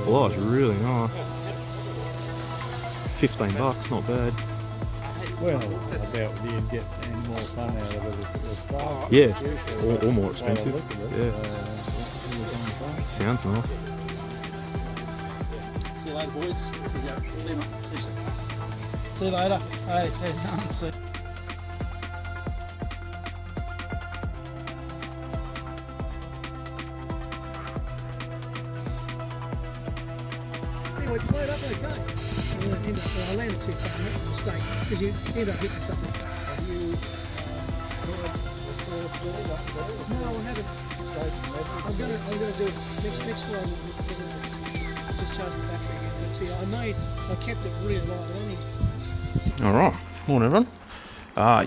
Fly's really nice. $15, not bad. Well, I doubt you'd get any more fun out of it if it was fast. Yeah, or more expensive. Yeah. Sounds nice. See you later, boys. See you later. Hey, see. Anyway, it slowed up okay. I landed too far, and that's a mistake, because you end up hitting something. No, I haven't. I'm gonna do it next one. Just charge the battery again. But I kept it really light. All right, morning everyone.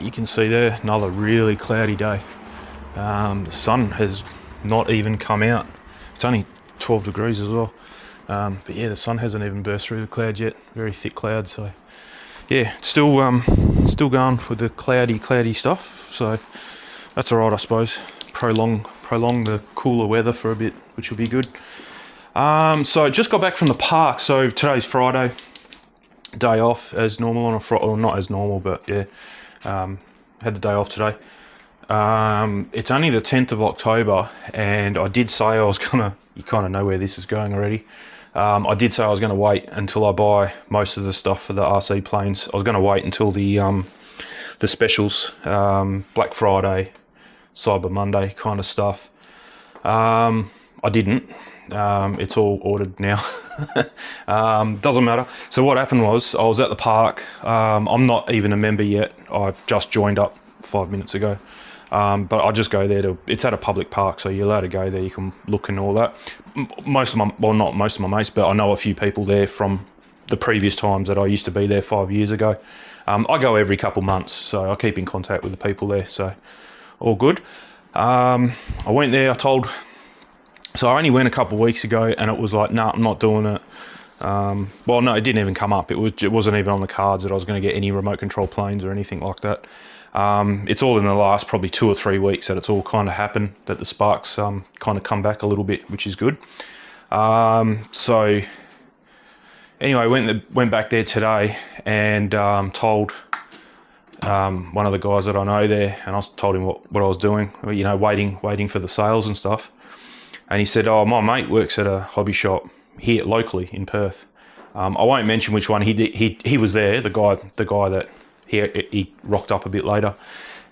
You can see there another really cloudy day. The sun has not even come out. It's only 12 degrees as well. But yeah, the sun hasn't even burst through the clouds yet. Very thick clouds. So yeah, it's still going with the cloudy stuff. So that's all right, I suppose. Prolong the cooler weather for a bit, which will be good. So just got back from the park. So today's Friday, day off as normal on a Friday, or not as normal, but yeah, had the day off today. It's only the 10th of October, and I did say I was gonna. You kind of know where this is going already. I did say I was going to wait until I buy most of the stuff for the RC planes. I was going to wait until the specials, Black Friday, Cyber Monday kind of stuff. I didn't. It's all ordered now. Doesn't matter. So what happened was I was at the park. I'm not even a member yet. I've just joined up 5 minutes ago. But I just go there it's at a public park, so you're allowed to go there, you can look and all that. Not most of my mates, but I know a few people there from the previous times that I used to be there 5 years ago. I go every couple months, so I keep in contact with the people there, so all good. I went there, so I only went a couple of weeks ago, and it was like, nah, I'm not doing it. Well, no, it didn't even come up. It wasn't even on the cards that I was going to get any remote control planes or anything like that. It's all in the last probably 2 or 3 weeks that it's all kind of happened, that the sparks kind of come back a little bit, which is good. So anyway, went back there today and told one of the guys that I know there, and I told him what I was doing, you know, waiting for the sales and stuff. And he said, oh, my mate works at a hobby shop here locally in Perth. I won't mention which one. He was there, the guy that he rocked up a bit later.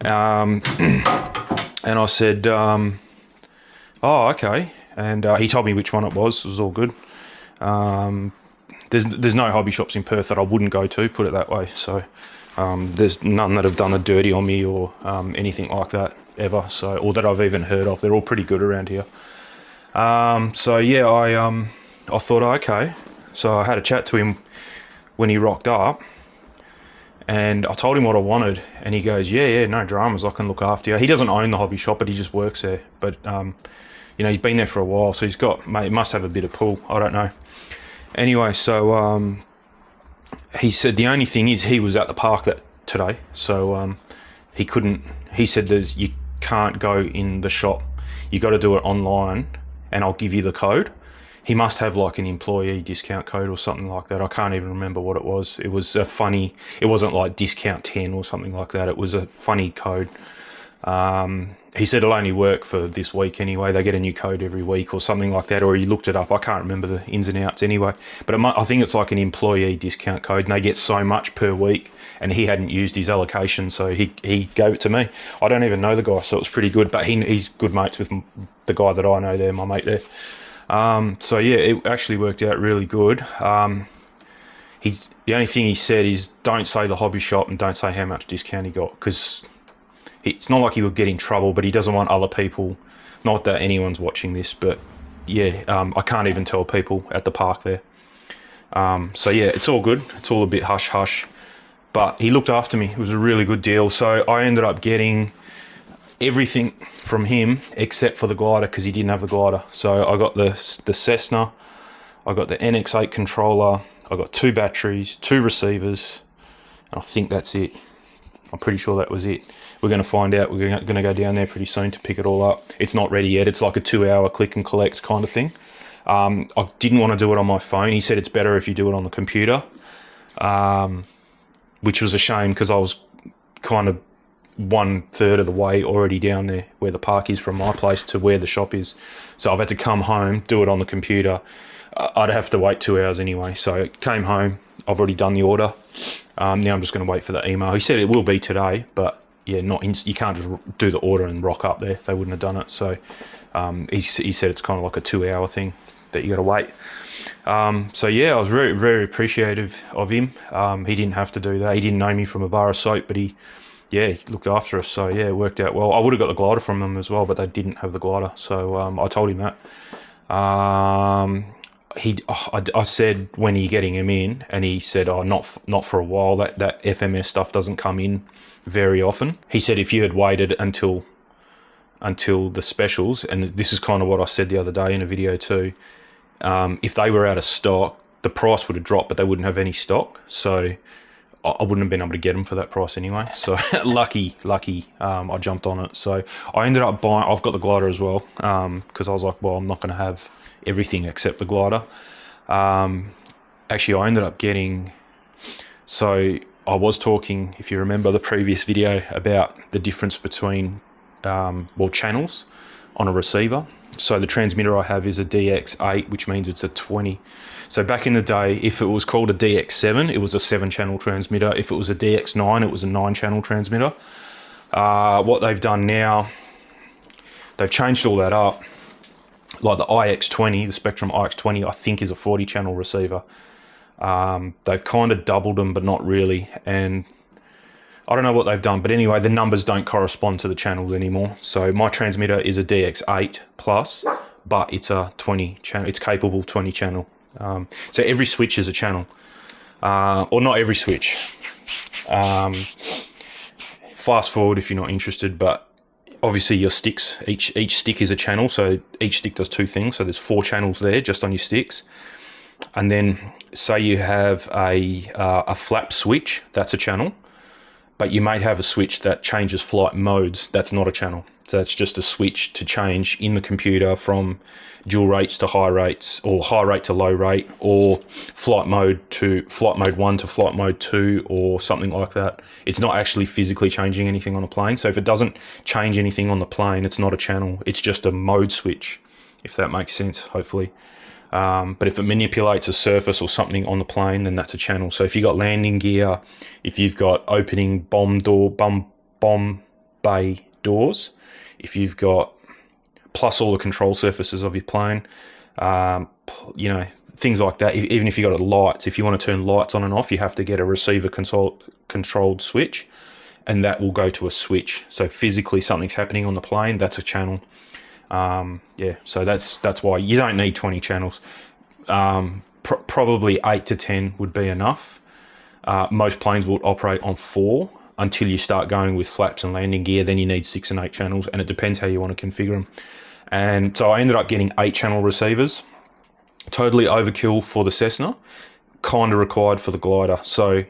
And I said, oh, okay. And he told me which one it was. It was all good. There's no hobby shops in Perth that I wouldn't go to, put it that way. So there's none that have done a dirty on me or anything like that ever. So, or that I've even heard of. They're all pretty good around here. So yeah, I thought, okay. So I had a chat to him when he rocked up, and I told him what I wanted, and he goes, yeah, no dramas, I can look after you. He doesn't own the hobby shop, but he just works there. But, you know, he's been there for a while, so he must have a bit of pull. I don't know. Anyway, so he said the only thing is he was at the park today, so he said you can't go in the shop. You got to do it online, and I'll give you the code. He must have like an employee discount code or something like that. I can't even remember what it was. It was it wasn't like discount 10 or something like that. It was a funny code. He said it'll only work for this week anyway. They get a new code every week or something like that, or he looked it up. I can't remember the ins and outs anyway. But I think it's like an employee discount code, and they get so much per week, and he hadn't used his allocation, so he gave it to me. I don't even know the guy, so it was pretty good. But he's good mates with the guy that I know there, my mate there. So yeah, it actually worked out really good. The only thing he said is don't say the hobby shop and don't say how much discount he got, because it's not like he would get in trouble, but he doesn't want other people, not that anyone's watching this, but yeah, I can't even tell people at the park there. So yeah, it's all good. It's all a bit hush-hush, but he looked after me. It was a really good deal. So I ended up getting everything from him except for the glider, because he didn't have the glider. So I got the Cessna, I got the NX8 controller, I got 2 batteries, 2 receivers, and I think that's it. I'm pretty sure that was it. We're going to find out. We're going to go down there pretty soon to pick it all up. It's not ready yet. It's like a 2-hour click and collect kind of thing. I didn't want to do it on my phone. He said it's better if you do it on the computer, which was a shame because I was kind of 1/3 of the way already down there where the park is from my place to where the shop is. So I've had to come home, do it on the computer. I'd have to wait 2 hours anyway. So I came home. I've already done the order. Now I'm just going to wait for the email. He said it will be today, but yeah, you can't just do the order and rock up there. They wouldn't have done it. So he said it's kind of like a 2-hour thing that you got to wait. So yeah, I was very, very appreciative of him. He didn't have to do that. He didn't know me from a bar of soap, but he looked after us. So yeah, it worked out well. I would have got the glider from them as well, but they didn't have the glider. So I told him that. I said, when are you getting him in? And he said, not for a while. That FMS stuff doesn't come in very often. He said if you had waited until the specials, and this is kind of what I said the other day in a video too, if they were out of stock, the price would have dropped, but they wouldn't have any stock. So I wouldn't have been able to get them for that price anyway. So lucky, I jumped on it. So I ended up buying, I've got the glider as well, because I was like, well, I'm not going to have everything except the glider. Actually, I ended up getting, so I was talking, if you remember the previous video, about the difference between channels on a receiver. So the transmitter I have is a DX8, which means it's a 20. So back in the day, if it was called a DX7, it was a 7-channel transmitter. If it was a DX9, it was a 9-channel transmitter. What they've done now, they've changed all that up. Like the IX20, the Spectrum IX20, I think is a 40-channel receiver. They've kind of doubled them, but not really. And I don't know what they've done, but anyway, the numbers don't correspond to the channels anymore. So my transmitter is a DX8 plus, but it's a 20-channel. It's capable 20-channel. So every switch is a channel, or not every switch. Fast forward if you're not interested, but obviously your sticks, each stick is a channel, so each stick does 2 things. So there's 4 channels there just on your sticks. And then say you have a flap switch, that's a channel. But you might have a switch that changes flight modes. That's not a channel. So that's just a switch to change in the computer from dual rates to high rates, or high rate to low rate, or flight mode 1 to flight mode 2, or something like that. It's not actually physically changing anything on a plane. So if it doesn't change anything on the plane, it's not a channel. It's just a mode switch, if that makes sense, hopefully. But if it manipulates a surface or something on the plane, then that's a channel. So if you've got landing gear, if you've got opening bomb bay doors, if you've got plus all the control surfaces of your plane, things like that. Even if you've got lights, if you want to turn lights on and off, you have to get a receiver controlled switch, and that will go to a switch. So physically something's happening on the plane, that's a channel. So that's why you don't need 20 channels. Probably 8 to 10 would be enough. Most planes will operate on 4 until you start going with flaps and landing gear. Then you need 6 and 8 channels, and it depends how you want to configure them. And so I ended up getting 8-channel receivers. Totally overkill for the Cessna, kind of required for the glider. So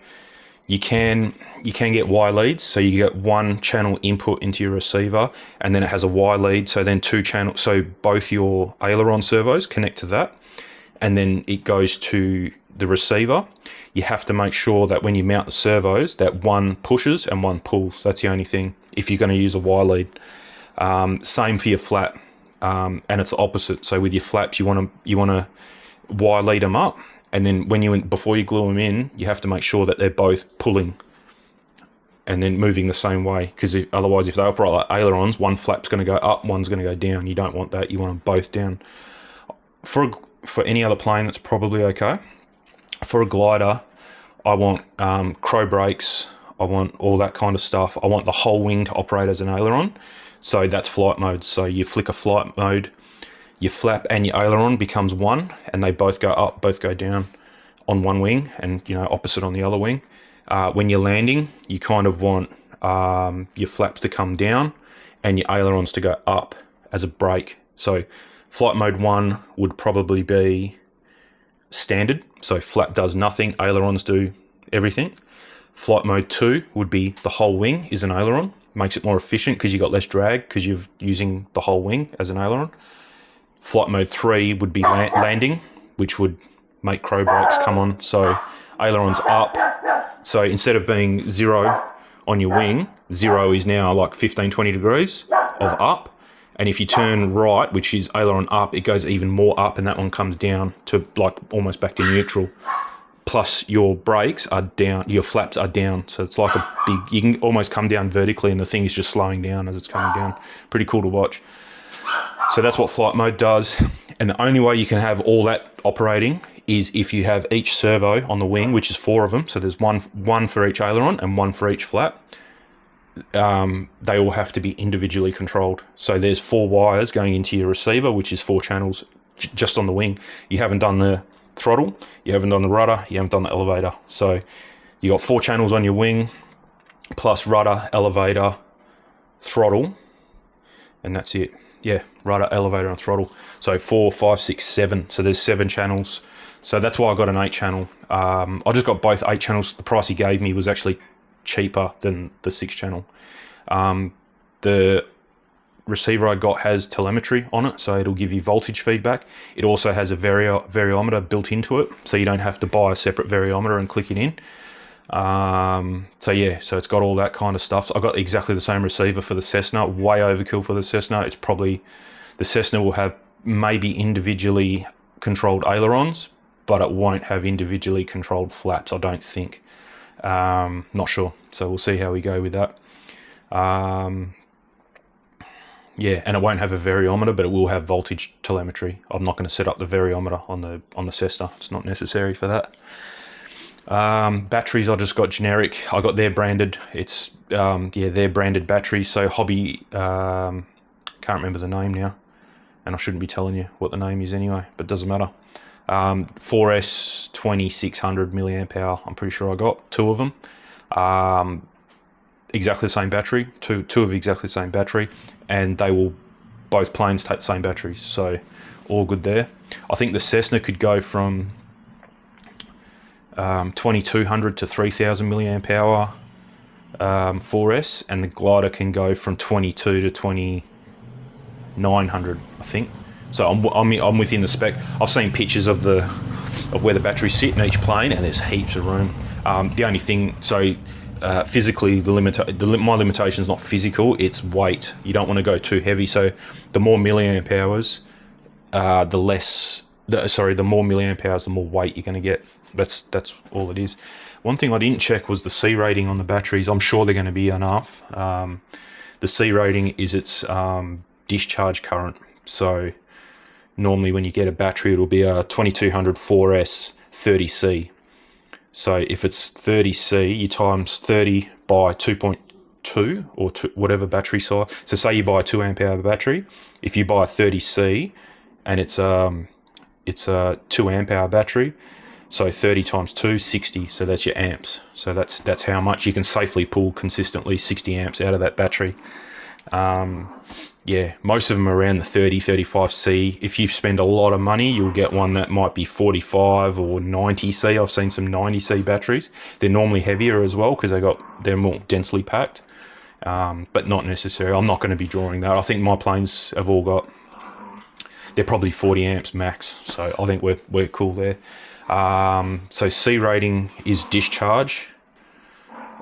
you can get Y leads, so you get 1 channel input into your receiver, and then it has a Y lead, so then 2 channels, so both your aileron servos connect to that, and then it goes to the receiver. You have to make sure that when you mount the servos, that 1 pushes and 1 pulls. That's the only thing if you're going to use a Y lead. Same for your flap, and it's the opposite. So with your flaps, you want to Y lead them up. And then before you glue them in, you have to make sure that they're both pulling and then moving the same way. Because otherwise, if they operate like ailerons, one flap's going to go up, one's going to go down. You don't want that. You want them both down. For any other plane, that's probably okay. For a glider, I want crow brakes. I want all that kind of stuff. I want the whole wing to operate as an aileron. So that's flight mode. So you flick a flight mode, your flap and your aileron becomes 1, and they both go up, both go down on one wing, and opposite on the other wing. When you're landing, you kind of want your flaps to come down and your ailerons to go up as a brake. So flight mode 1 would probably be standard. So flap does nothing, ailerons do everything. Flight mode 2 would be the whole wing is an aileron. Makes it more efficient because you got less drag because you're using the whole wing as an aileron. Flight mode 3 would be landing, which would make crow brakes come on. So ailerons up. So instead of being 0 on your wing, 0 is now like 15, 20 degrees of up. And if you turn right, which is aileron up, it goes even more up, and that one comes down to like almost back to neutral. Plus your brakes are down, your flaps are down. So it's like a big, you can almost come down vertically and the thing is just slowing down as it's coming down. Pretty cool to watch. So that's what flight mode does. And the only way you can have all that operating is if you have each servo on the wing, which is 4 of them. So there's one for each aileron and 1 for each flap. They all have to be individually controlled. So there's 4 wires going into your receiver, which is 4 channels just on the wing. You haven't done the throttle, you haven't done the rudder, you haven't done the elevator. So you got 4 channels on your wing, plus rudder, elevator, throttle, and that's it. Yeah, rudder, elevator, and throttle. So 4, 5, 6, 7. So there's 7 channels. So that's why I got an 8 channel. I just got both 8 channels. The price he gave me was actually cheaper than the 6 channel. The receiver I got has telemetry on it, so it'll give you voltage feedback. It also has a variometer built into it, so you don't have to buy a separate variometer and click it in. So yeah, so it's got all that kind of stuff. So I got exactly the same receiver for the Cessna. Way overkill for the Cessna. It's probably, the Cessna will have maybe individually controlled ailerons, but it won't have individually controlled flaps, I don't think. Not sure. So we'll see how we go with that. Yeah, and it won't have a variometer, but it will have voltage telemetry. I'm not going to set up the variometer on the Cessna. It's not necessary for that. Batteries, I just got generic. I got their branded. It's their branded batteries. So Hobby, can't remember the name now, and I shouldn't be telling you what the name is anyway, but it doesn't matter. 4S 2600 milliamp hour. I'm pretty sure I got 2 of them. Exactly the same battery. Two of exactly the same battery, and they will, both planes take the same batteries. So all good there. I think the Cessna could go from 2200 to 3000 milliamp hour 4S, and the glider can go from 22 to 2900, I think. So I'm within the spec. I've seen pictures of where the batteries sit in each plane, and there's heaps of room. The only thing, so physically, my limitation is not physical; it's weight. You don't want to go too heavy. So the more milliamp hours, the more milliamp hours, the more weight you're going to get. That's all it is. One thing I didn't check was the C rating on the batteries. I'm sure they're going to be enough. The C rating is its discharge current. So normally when you get a battery, it'll be a 2200 4S 30C. So if it's 30C, you times 30 by 2.2 or whatever battery size. So say you buy a 2 amp hour battery. If you buy a 30C and it's a 2 amp hour battery, so 30 times 2, 60. So that's your amps. So that's how much you can safely pull consistently 60 amps out of that battery. Yeah, most of them are around the 30, 35C. If you spend a lot of money, you'll get one that might be 45 or 90C. I've seen some 90C batteries. They're normally heavier as well because they're more densely packed, but not necessary. I'm not going to be drawing that. I think my planes have all got, they're probably 40 amps max. So I think we're cool there. So C rating is discharge.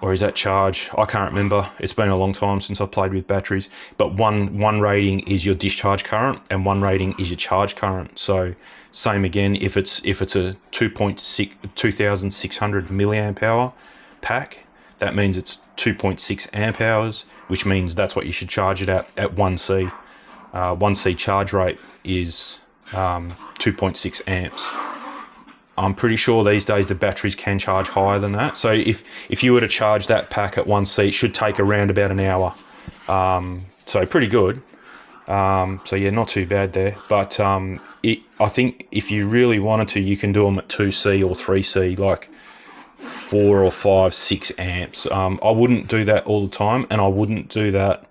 Or is that charge? I can't remember. It's been a long time since I've played with batteries. But one rating is your discharge current, and one rating is your charge current. So same again. If it's a 2600 milliamp hour pack, that means it's 2.6 amp hours, which means that's what you should charge it at 1C. 1C charge rate is 2.6 amps. I'm pretty sure these days the batteries can charge higher than that. So if you were to charge that pack at 1C, it should take around about an hour. So pretty good. So yeah, not too bad there. But I think if you really wanted to, you can do them at 2C or 3C, like 4 or 5, 6 amps. I wouldn't do that all the time, and I wouldn't do that.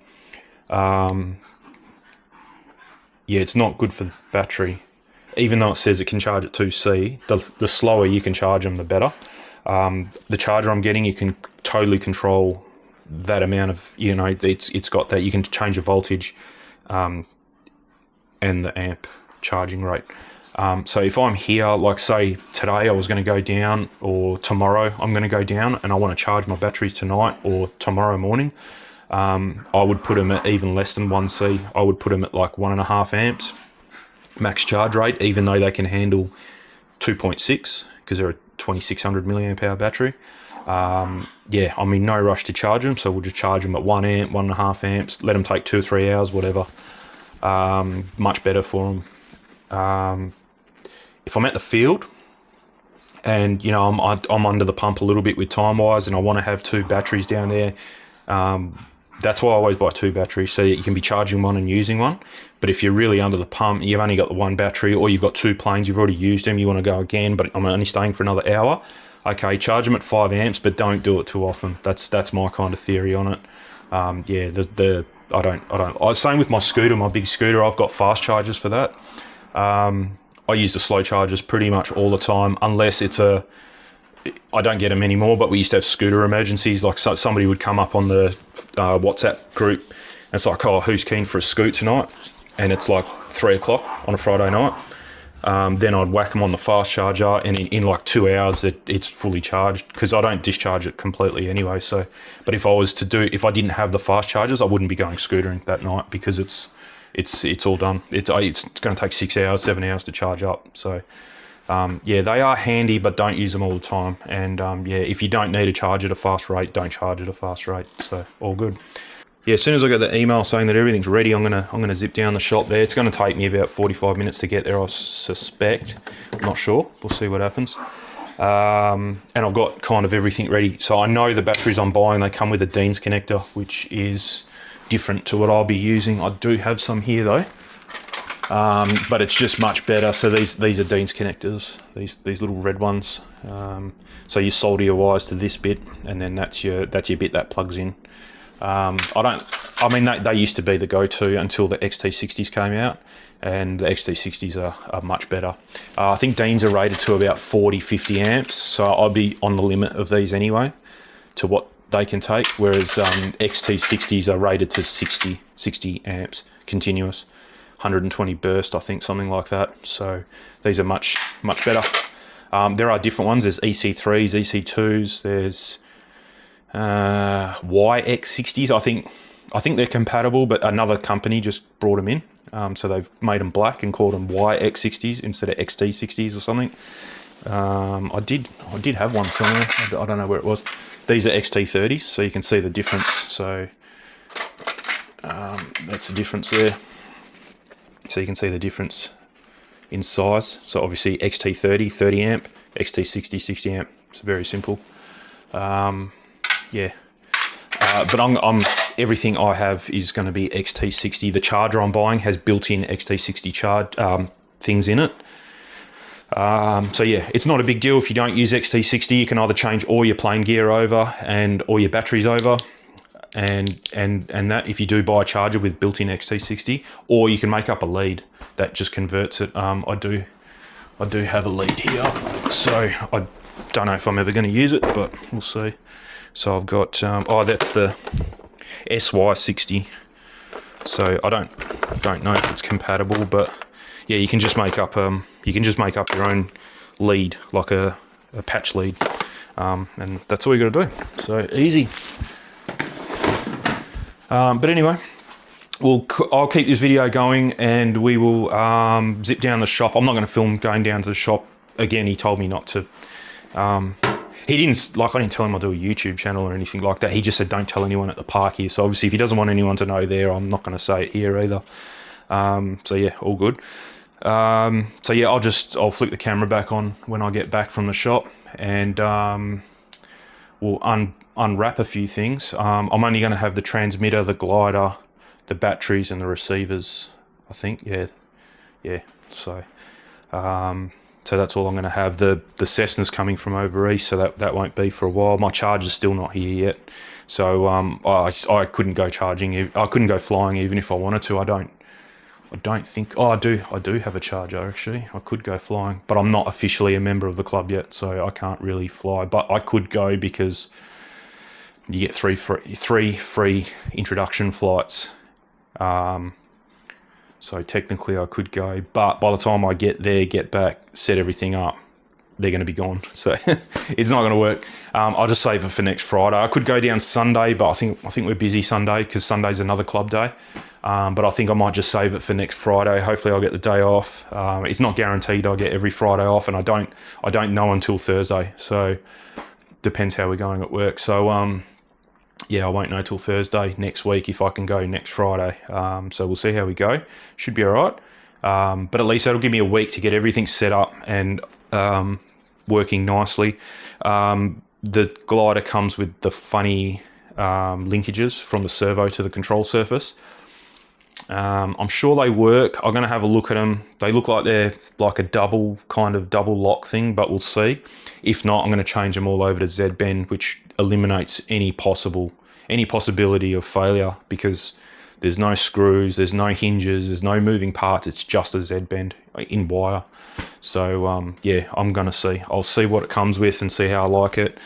Yeah, it's not good for the battery. Even though it says it can charge at 2C, the slower you can charge them, the better. The charger I'm getting, you can totally control that amount of, it's got that. You can change the voltage and the amp charging rate. So if I'm here, like say today I was going to go down, or tomorrow I'm going to go down, and I want to charge my batteries tonight or tomorrow morning, I would put them at even less than 1C. I would put them at like 1.5 amps max charge rate, even though they can handle 2.6 because they're a 2600 milliamp hour battery. Yeah, I'm in no rush to charge them, so we'll just charge them at 1 amp, 1.5 amps, let them take 2 or 3 hours, whatever. Much better for them. If I'm at the field and, you know, I'm under the pump a little bit with time-wise and I want to have 2 batteries down there, that's why I always buy 2 batteries, so that you can be charging one and using one. But if you're really under the pump, you've only got the 1 battery, or you've got 2 planes, you've already used them, you want to go again, but I'm only staying for another hour, okay, charge them at 5 amps, but don't do it too often. That's my kind of theory on it. Yeah, I don't. Same with my scooter, my big scooter. I've got fast chargers for that. I use the slow chargers pretty much all the time, unless it's I don't get them anymore, but we used to have scooter emergencies. Like somebody would come up on the WhatsApp group, and it's like, oh, who's keen for a scoot tonight? And it's like 3 o'clock on a Friday night. Then I'd whack them on the fast charger, and in like 2 hours it's fully charged, because I don't discharge it completely anyway. So, but if I didn't have the fast chargers, I wouldn't be going scootering that night, because it's all done. It's going to take 6 hours, 7 hours to charge up. So yeah, they are handy, but don't use them all the time. And yeah, if you don't need to charge at a fast rate, don't charge at a fast rate. So all good. Yeah, as soon as I got the email saying that everything's ready, I'm gonna zip down the shop there. It's gonna take me about 45 minutes to get there, I suspect. I'm not sure. We'll see what happens. And I've got kind of everything ready. So I know the batteries I'm buying, they come with a Dean's connector, which is different to what I'll be using. I do have some here though, but it's just much better. So these are Dean's connectors, these little red ones. So you solder your wires to this bit, and then that's your bit that plugs in. They used to be the go-to until the XT60s came out, and the XT60s are much better. I think Dean's are rated to about 40-50 amps, so I'll be on the limit of these anyway, to what they can take, whereas XT60s are rated to 60 amps continuous, 120 burst, I think, something like that. So these are much better. There are different ones. There's EC3s, EC2s, there's YX60s. I think they're compatible, but another company just brought them in, so they've made them black and called them YX60s instead of XT60s or something. I did have one somewhere. I don't know where it was. These are XT30s, so you can see the difference. So that's the difference there. So you can see the difference in size. So obviously XT30 30 amp, XT60 60 amp. It's very simple. Yeah, but I'm everything I have is going to be XT60. The charger I'm buying has built-in XT60 charge things in it. So yeah, it's not a big deal if you don't use XT60. You can either change all your plane gear over and all your batteries over, and that if you do buy a charger with built-in XT60, or you can make up a lead that just converts it. I do have a lead here, so I don't know if I'm ever going to use it, but we'll see. So I've got that's the SY60. So I don't know if it's compatible, but yeah, you can just make up your own lead, like a patch lead, and that's all you got to do. So easy. But anyway, I'll keep this video going, and we will zip down the shop. I'm not going to film going down to the shop again. He told me not to. I didn't tell him I'll do a YouTube channel or anything like that. He just said don't tell anyone at the park here. So obviously if he doesn't want anyone to know there, I'm not going to say it here either. So yeah, all good. So yeah, I'll flick the camera back on when I get back from the shop, and we'll unwrap a few things. I'm only going to have the transmitter, the glider, the batteries, and the receivers, I think. Yeah. So that's all I'm going to have. The Cessna's coming from over east, so that won't be for a while. My charger's still not here yet, so I couldn't go charging. I couldn't go flying even if I wanted to. I don't think. Oh, I do have a charger actually. I could go flying, but I'm not officially a member of the club yet, so I can't really fly. But I could go because you get three free introduction flights. So technically I could go, but by the time I get there, get back, set everything up, they're going to be gone. So it's not going to work. I'll just save it for next Friday. I could go down Sunday, but I think we're busy Sunday because Sunday's another club day. But I think I might just save it for next Friday. Hopefully I'll get the day off. It's not guaranteed I'll get every Friday off, and I don't know until Thursday. So depends how we're going at work. So yeah, I won't know till Thursday next week if I can go next Friday. So we'll see how we go. Should be all right. But at least that'll give me a week to get everything set up and working nicely. The glider comes with the funny linkages from the servo to the control surface. I'm sure they work. I'm going to have a look at them. They look like they're like a double lock thing, but we'll see. If not, I'm going to change them all over to Z-bend, which eliminates any possibility of failure, because there's no screws, there's no hinges, there's no moving parts. It's just a Z-bend in wire. So yeah, I'm going to see. I'll see what it comes with and see how I like it.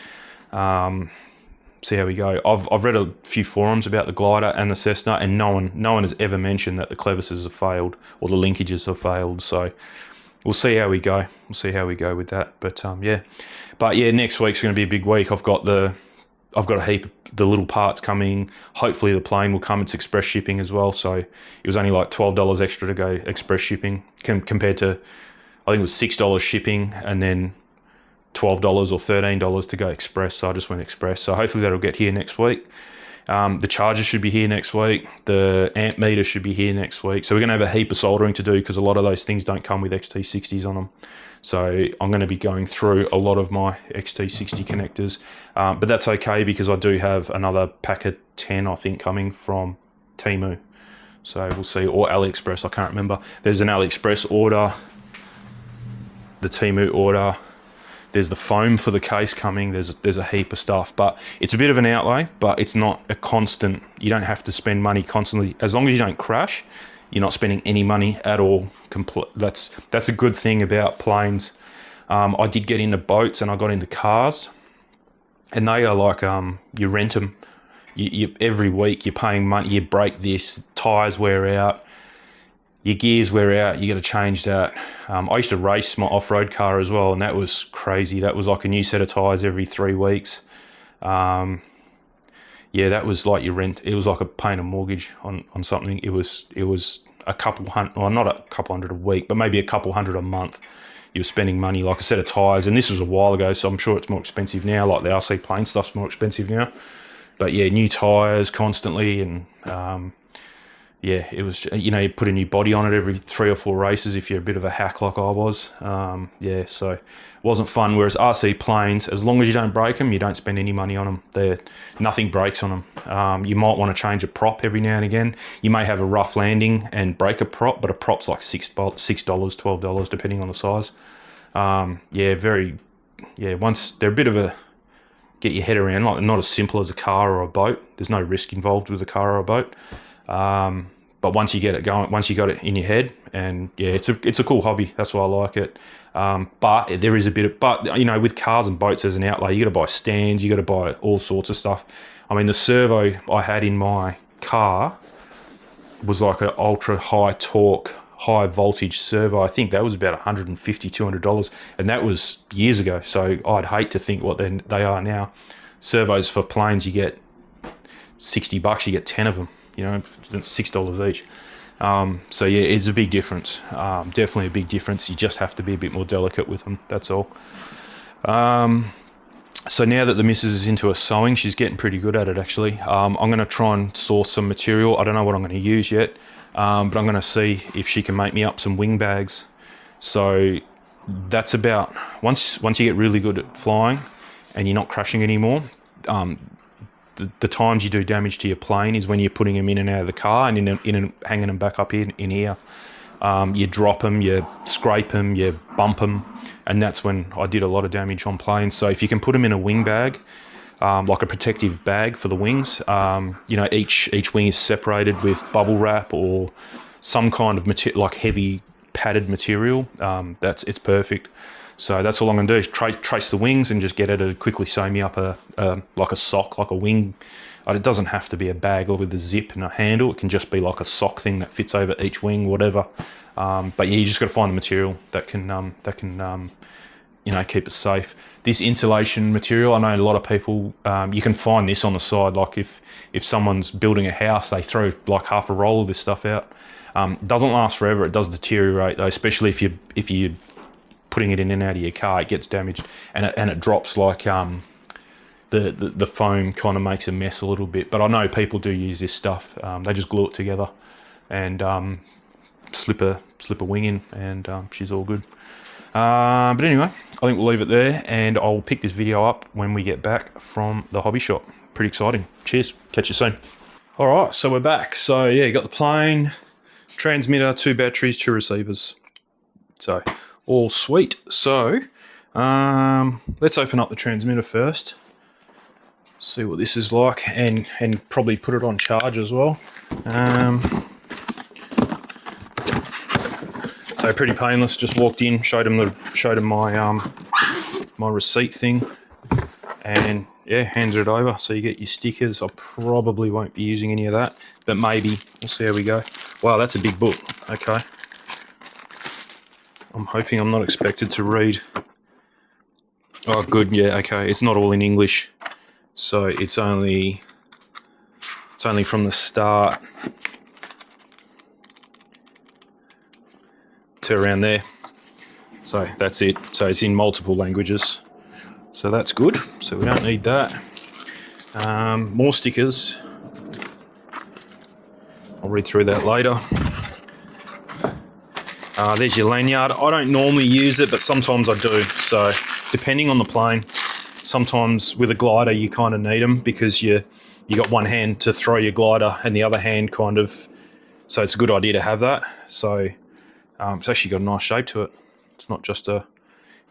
See how we go. I've read a few forums about the glider and the Cessna, and no one has ever mentioned that the clevises have failed or the linkages have failed. So we'll see how we go. We'll see how we go with that. But yeah, next week's going to be a big week. I've got a heap of the little parts coming. Hopefully the plane will come. It's express shipping as well. So it was only like $12 extra to go express shipping compared to, I think it was $6 shipping and then $12 or $13 to go express. So I just went express. So hopefully that'll get here next week. The charger should be here next week. The amp meter should be here next week. So we're going to have a heap of soldering to do because a lot of those things don't come with XT60s on them. So I'm going to be going through a lot of my XT60 connectors. But that's okay because I do have another pack of 10, I think, coming from Temu. So we'll see. Or AliExpress, I can't remember. There's an AliExpress order, the Temu order. There's the foam for the case coming. There's a heap of stuff, but it's a bit of an outlay, but it's not a constant. You don't have to spend money constantly. As long as you don't crash, you're not spending any money at all. That's a good thing about planes. I did get into boats and I got into cars, and they are like you rent them. You every week you're paying money. You break this, tires wear out. Your gears wear out, you got to change that. I used to race my off-road car as well, and that was crazy. That was like a new set of tyres every 3 weeks. Yeah, that was like your rent. It was like paying a mortgage on something. It was a couple hundred, well, not a couple hundred a week, but maybe a couple hundred a month. You were spending money, like a set of tyres, and this was a while ago, so I'm sure it's more expensive now. Like the RC plane stuff's more expensive now. But yeah, new tyres constantly, and yeah, it was, you put a new body on it every 3 or 4 races if you're a bit of a hack like I was. Yeah, so it wasn't fun. Whereas RC planes, as long as you don't break them, you don't spend any money on them. Nothing breaks on them. You might want to change a prop every now and again. You may have a rough landing and break a prop, but a prop's like $6, $12, depending on the size. Once they're a bit of a, get your head around, like not as simple as a car or a boat. There's no risk involved with a car or a boat. But once you get it going, once you got it in your head, and yeah, it's a cool hobby. That's why I like it. But there is a bit of, with cars and boats as an outlay, you got to buy stands, you got to buy all sorts of stuff. I mean, the servo I had in my car was like an ultra high torque, high voltage servo. I think that was about $150, $200, and that was years ago. So I'd hate to think what they are now. Servos for planes, you get $60, you get 10 of them. $6 each. So yeah, it's a big difference. Definitely a big difference. You just have to be a bit more delicate with them. That's all. So now that the missus is into her sewing, she's getting pretty good at it actually. I'm going to try and source some material. I don't know what I'm going to use yet, but I'm going to see if she can make me up some wing bags. So that's about, once you get really good at flying and you're not crashing anymore, the times you do damage to your plane is when you're putting them in and out of the car and hanging them back up in here. You drop them, you scrape them, you bump them, and that's when I did a lot of damage on planes. So if you can put them in a wing bag, like a protective bag for the wings, each wing is separated with bubble wrap or some kind of like heavy padded material. It's perfect. So that's all I'm going to do is trace the wings and just get her to quickly sew me up like a sock, like a wing. It doesn't have to be a bag with a zip and a handle. It can just be like a sock thing that fits over each wing, whatever. But yeah, you just got to find the material that can you know, keep it safe. This insulation material, I know a lot of people, you can find this on the side. Like if someone's building a house, they throw like half a roll of this stuff out. It doesn't last forever. It does deteriorate though, especially if you're putting it in and out of your car. It gets damaged and it drops like the foam kind of makes a mess a little bit. But I know people do use this stuff. They just glue it together and slip a wing in, and she's all good. But anyway, I think we'll leave it there, and I'll pick this video up when we get back from the hobby shop. Pretty exciting. Cheers. Catch you soon. All right, so we're back. So yeah, you got the plane, transmitter, 2 batteries, 2 receivers. So all sweet. So let's open up the transmitter first. See what this is like, and probably put it on charge as well. So pretty painless. Just walked in, showed him my my receipt thing, and yeah, handed it over. So you get your stickers. I probably won't be using any of that, but maybe we'll see how we go. Wow, that's a big book. Okay, I'm hoping I'm not expected to read. Oh, good. Yeah, okay. It's not all in English, so it's only from the start to around there. So that's it. So it's in multiple languages. So that's good. So we don't need that. More stickers. I'll read through that later. There's your lanyard. I don't normally use it, but sometimes I do. So depending on the plane, sometimes with a glider you kind of need them because you got one hand to throw your glider and the other hand kind of, so it's a good idea to have that. So it's actually got a nice shape to it. It's not just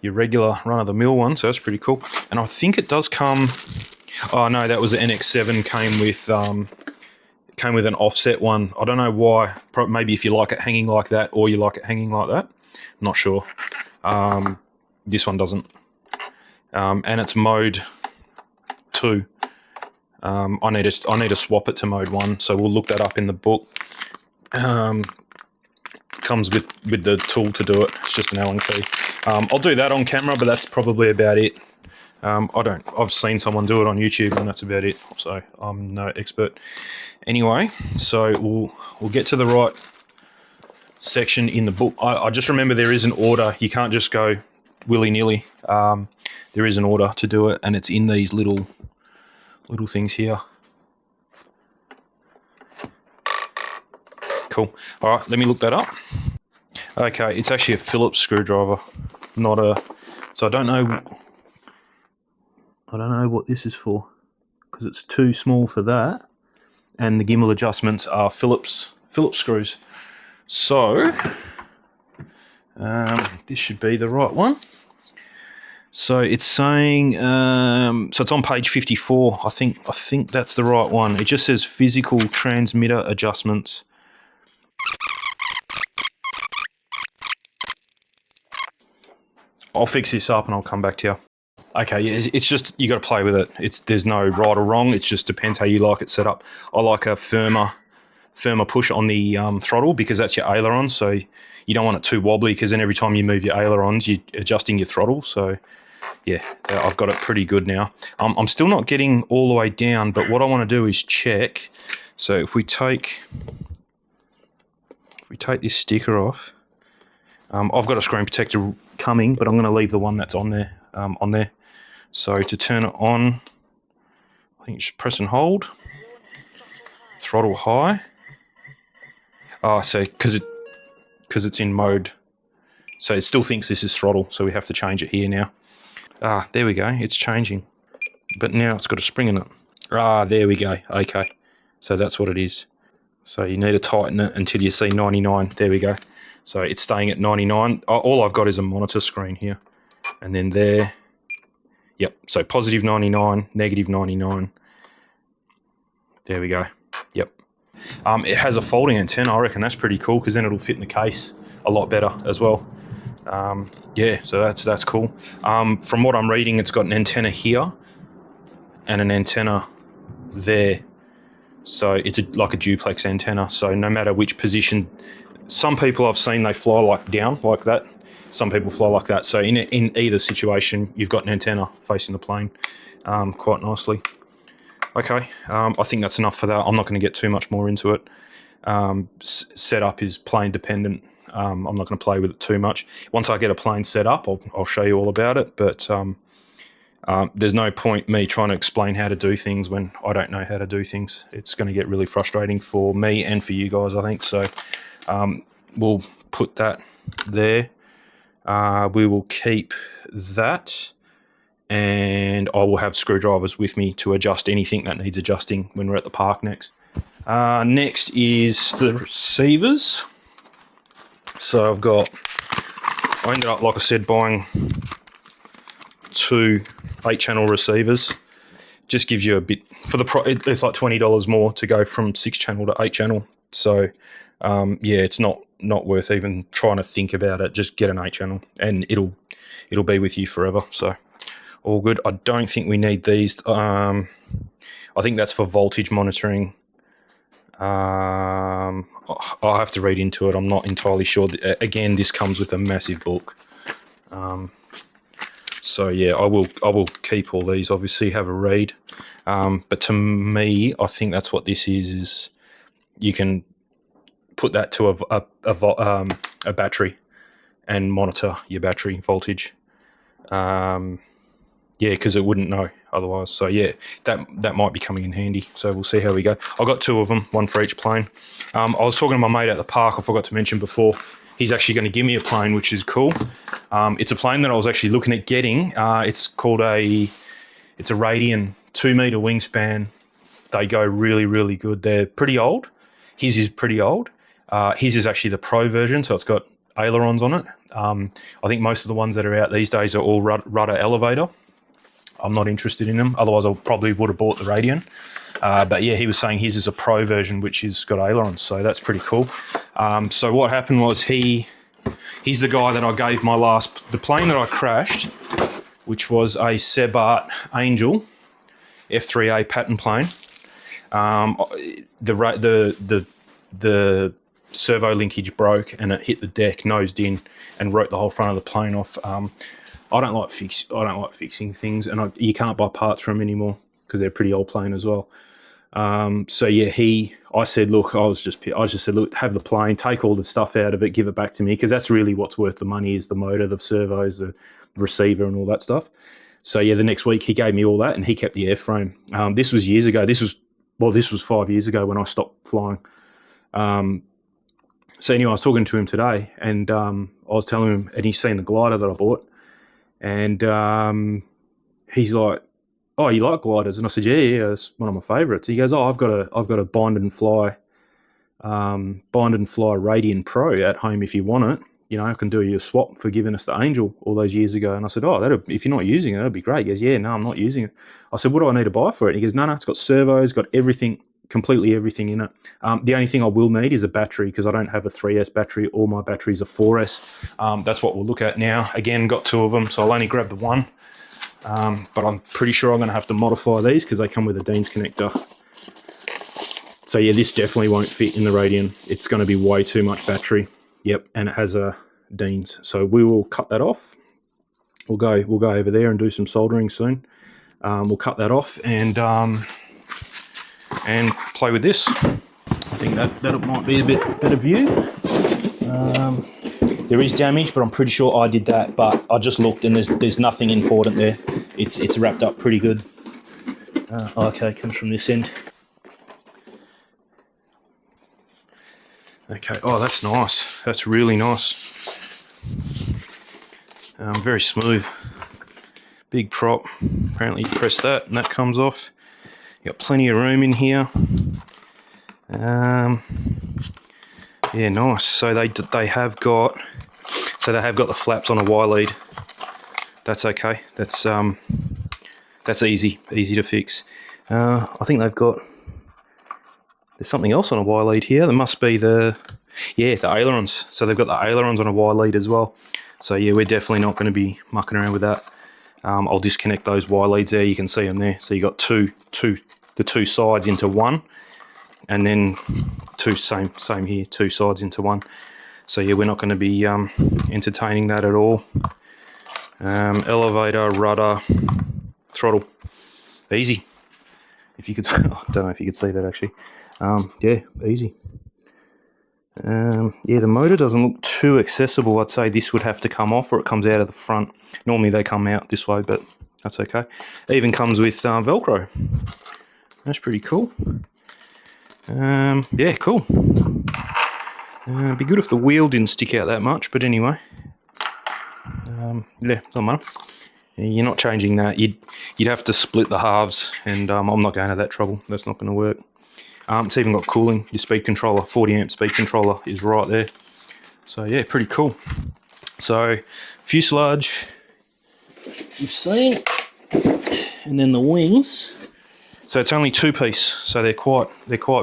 your regular run-of-the-mill one, so that's pretty cool. And I think it does come... Oh, no, that was the NX7 came with an offset one. I don't know why. Maybe if you like it hanging like that or you like it hanging like that. I'm not sure. This one doesn't. And it's mode 2. I need to swap it to mode 1, so we'll look that up in the book. Comes with the tool to do it. It's just an Allen key. I'll do that on camera, but that's probably about it. I've seen someone do it on YouTube, and that's about it. So I'm no expert. Anyway, so we'll get to the right section in the book. I just remember there is an order. You can't just go willy-nilly. There is an order to do it, and it's in these little things here. Cool. All right, let me look that up. Okay, it's actually a Phillips screwdriver, not a... So I don't know what this is for, because it's too small for that, and the gimbal adjustments are Phillips screws. So this should be the right one. So it's saying, so it's on page 54. I think that's the right one. It just says physical transmitter adjustments. I'll fix this up and I'll come back to you. Okay, yeah, it's just, you got to play with it. There's no right or wrong. It just depends how you like it set up. I like a firmer push on the throttle because that's your aileron. So you don't want it too wobbly because then every time you move your ailerons, you're adjusting your throttle. So yeah, I've got it pretty good now. I'm still not getting all the way down, but what I want to do is check. So if we take this sticker off, I've got a screen protector coming, but I'm going to leave the one that's on there. So to turn it on, I think you should press and hold. Throttle high. Oh, so because it's in mode, so it still thinks this is throttle. So we have to change it here now. Ah, there we go. It's changing, but now it's got a spring in it. Ah, there we go. Okay, so that's what it is. So you need to tighten it until you see 99. There we go. So it's staying at 99. All I've got is a monitor screen here. And then there. Yep, so positive 99, negative 99. There we go. Yep. It has a folding antenna. I reckon that's pretty cool because then it'll fit in the case a lot better as well. Yeah, so that's cool. From what I'm reading, it's got an antenna here and an antenna there. So it's like a duplex antenna. So no matter which position, some people I've seen, they fly like down like that. Some people fly like that. So in either situation, you've got an antenna facing the plane quite nicely. Okay, I think that's enough for that. I'm not going to get too much more into it. Setup is plane dependent. I'm not going to play with it too much. Once I get a plane set up, I'll show you all about it. But there's no point me trying to explain how to do things when I don't know how to do things. It's going to get really frustrating for me and for you guys, I think. So we'll put that there. We will keep that. And I will have screwdrivers with me to adjust anything that needs adjusting when we're at the park next. Next is the receivers. So I ended up, like I said, buying 2 8-channel receivers. Just gives you a bit, for the it's like $20 more to go from 6-channel to 8-channel. So yeah, it's not worth even trying to think about it. Just get an 8-channel and it'll be with you forever. So all good. I don't think we need these. I think that's for voltage monitoring. I'll have to read into it. I'm not entirely sure. Again, this comes with a massive book. So yeah, I will keep all these. Obviously, have a read. But to me, I think that's what this is you can put that to a battery and monitor your battery voltage. Yeah, because it wouldn't know otherwise. So yeah, that might be coming in handy. So we'll see how we go. I've got 2 of them, 1 for each plane. I was talking to my mate at the park. I forgot to mention before. He's actually going to give me a plane, which is cool. It's a plane that I was actually looking at getting. It's called it's a Radian 2-meter wingspan. They go really, really good. They're pretty old. His is pretty old. His is actually the Pro version, so it's got ailerons on it. I think most of the ones that are out these days are all rudder elevator. I'm not interested in them. Otherwise, I probably would have bought the Radian. But yeah, he was saying his is a Pro version, which has got ailerons, so that's pretty cool. So what happened was he's the guy that I gave the plane that I crashed, which was a Sebart Angel F3A pattern plane. The servo linkage broke and it hit the deck, nosed in, and wrote the whole front of the plane off. I don't like fixing things, and you can't buy parts from them anymore because they're a pretty old plane as well. So yeah, I said, look, I just said, look, have the plane, take all the stuff out of it, give it back to me, because that's really what's worth the money, is the motor, the servos, the receiver, and all that stuff. So yeah, the next week he gave me all that, and he kept the airframe. This was years ago. This was 5 years ago when I stopped flying. So anyway, I was talking to him today, and I was telling him, and he's seen the glider that I bought, and he's like, "Oh, you like gliders?" And I said, "Yeah, it's one of my favourites." He goes, "Oh, I've got a bind and fly Radian Pro at home if you want it. You know, I can do you a swap for giving us the Angel all those years ago." And I said, "Oh, if you're not using it, that'd be great." He goes, "Yeah, no, I'm not using it." I said, "What do I need to buy for it?" And he goes, "No, it's got servos, got everything, completely everything in it. The only thing I will need is a battery, because I don't have a 3S battery. All my batteries are 4S. That's what we'll look at now. Again, got 2 of them, so I'll only grab the 1. But I'm pretty sure I'm going to have to modify these because they come with a Dean's connector. So yeah, this definitely won't fit in the Radian. It's going to be way too much battery. Yep, and it has a Dean's. So we will cut that off. We'll go over there and do some soldering soon. We'll cut that off and play with this. I think that might be a bit better view. There is damage, but I'm pretty sure I did that. But I just looked, and there's nothing important there. It's wrapped up pretty good. Okay, comes from this end. Okay. Oh, that's nice. That's really nice. Very smooth. Big prop. Apparently, you press that, and that comes off. You got plenty of room in here. Yeah, nice. So they have got the flaps on a Y lead. That's okay. That's easy to fix. I think there's something else on a Y lead here. There must be the ailerons. So they've got the ailerons on a Y lead as well. So yeah, we're definitely not going to be mucking around with that. I'll disconnect those Y leads there. You can see them there. So you got the two sides into one, and then same here, two sides into one. So yeah, we're not going to be entertaining that at all. Elevator, rudder, throttle, easy. If you could, I don't know if you could see that actually. Yeah, easy. Yeah, the motor doesn't look too accessible. I'd say this would have to come off, or it comes out of the front. Normally they come out this way, but that's okay. It even comes with Velcro. That's pretty cool. Yeah, cool. It'd be good if the wheel didn't stick out that much, but anyway. Yeah, doesn't matter. You're not changing that. You'd have to split the halves, and I'm not going to that trouble. That's not going to work. It's even got cooling. Your speed controller, 40 amp speed controller is right there. So yeah, pretty cool. So fuselage, you've seen, and then the wings. So it's only 2-piece, so they're quite